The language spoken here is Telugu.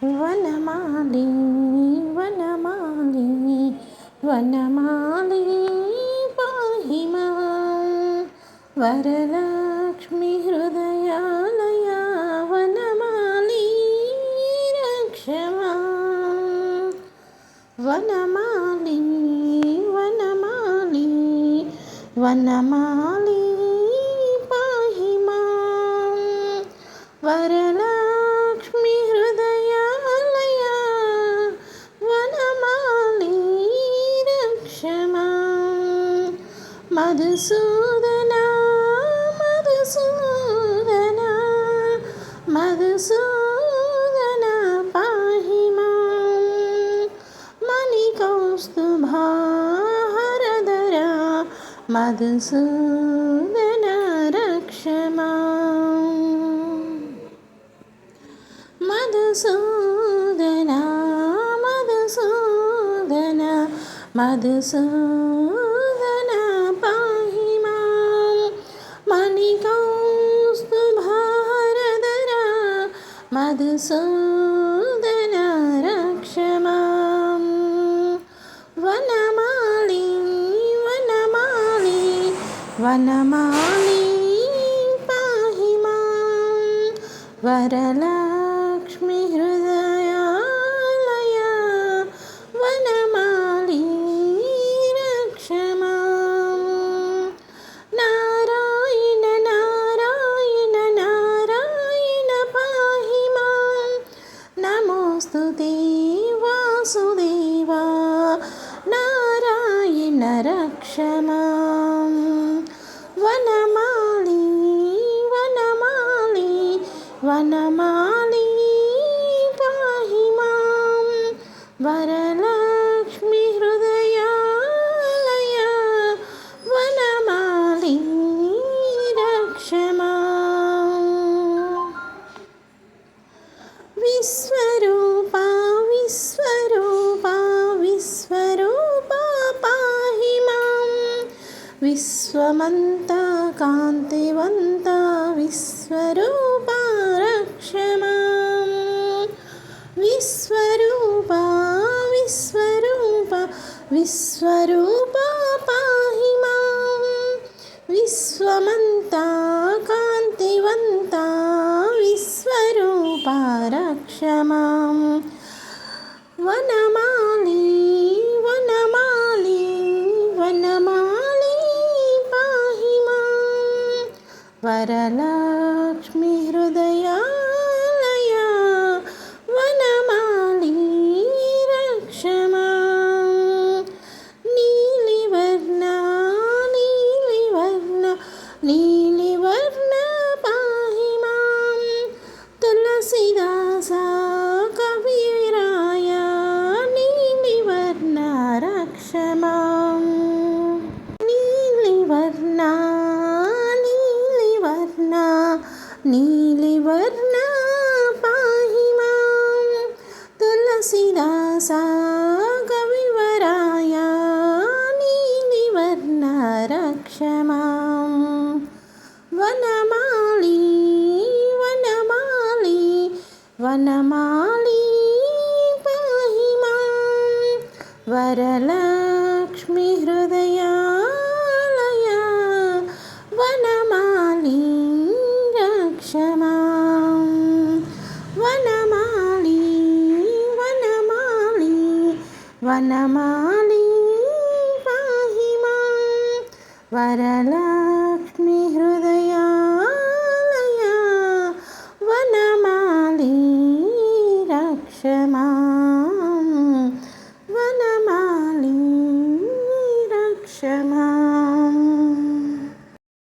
వనమాలి వనమాలి వనమాలి పాహి మాం వరలక్ష్మి హృదయాలయ వనమాలి రక్ష మాం వనమాలి వనమాలి వనమాలి పాహి మాం వరలక్ష్మి హృదయాలయ వనమాలి రక్ష మాం మధుసూదన మధుసూదన మధుసూదన పాహి మాం మణికౌస్తుభాహరధర మధుసూదన రక్ష మాం మధుసూదన మధుసూదన మధుసూదన పాహి మాం మణికౌస్తుభారధర మధుసూదన రక్ష మాం వనమాలి వనమాలి వనమాలి పాహి మాం వరలక్ష్మి హృదయాలయ వనమాలి రక్ష మాం నారాయణ నారాయణ నారాయణ పాహి మాం నమోస్తుతే వాసుదేవా నారాయణ రక్ష మాం వనమాలి వనమాలి వనమాలి పాహి మాం వరలక్ష్మి హృదయాలయ వనమాలి రక్ష మాం విశ్వరూపా విశ్వరూపా విశ్వరూపా పాహి మాం విశ్వమంతా కాంతివంత విశ్వరూపా రక్ష మాం విశ్వరూపా విశ్వరూపా విశ్వరూపా పాహి మాం విశ్వమంతా కాంతివంత విశ్వరూపా రక్ష మాం వనమాలి వనమాలి వనమాలి పాహి మాం వరలక్ష్మి హృదయాలయ వనమాలి రక్ష మాం నీలివర్ణ నీలివర్ణ నీలివర్ణ పాహి మాం తులసీదాస కవిరాయ నీలివర్ణ రక్ష మాం నీలివర్ణ నీలివర్ణ నీలివర్ణ పాహి మాం తులసీదాస కవివరాయ నీలివర్ణ రక్ష మాం వనమాలి వనమాలి వనమాలి పాహి మాం వరలక్ష్మి హృదయాలయ వనమాలి రక్ష మాం వనమాలి వనమాలి వనమాలి పాహి మాం వరలక్ష్మి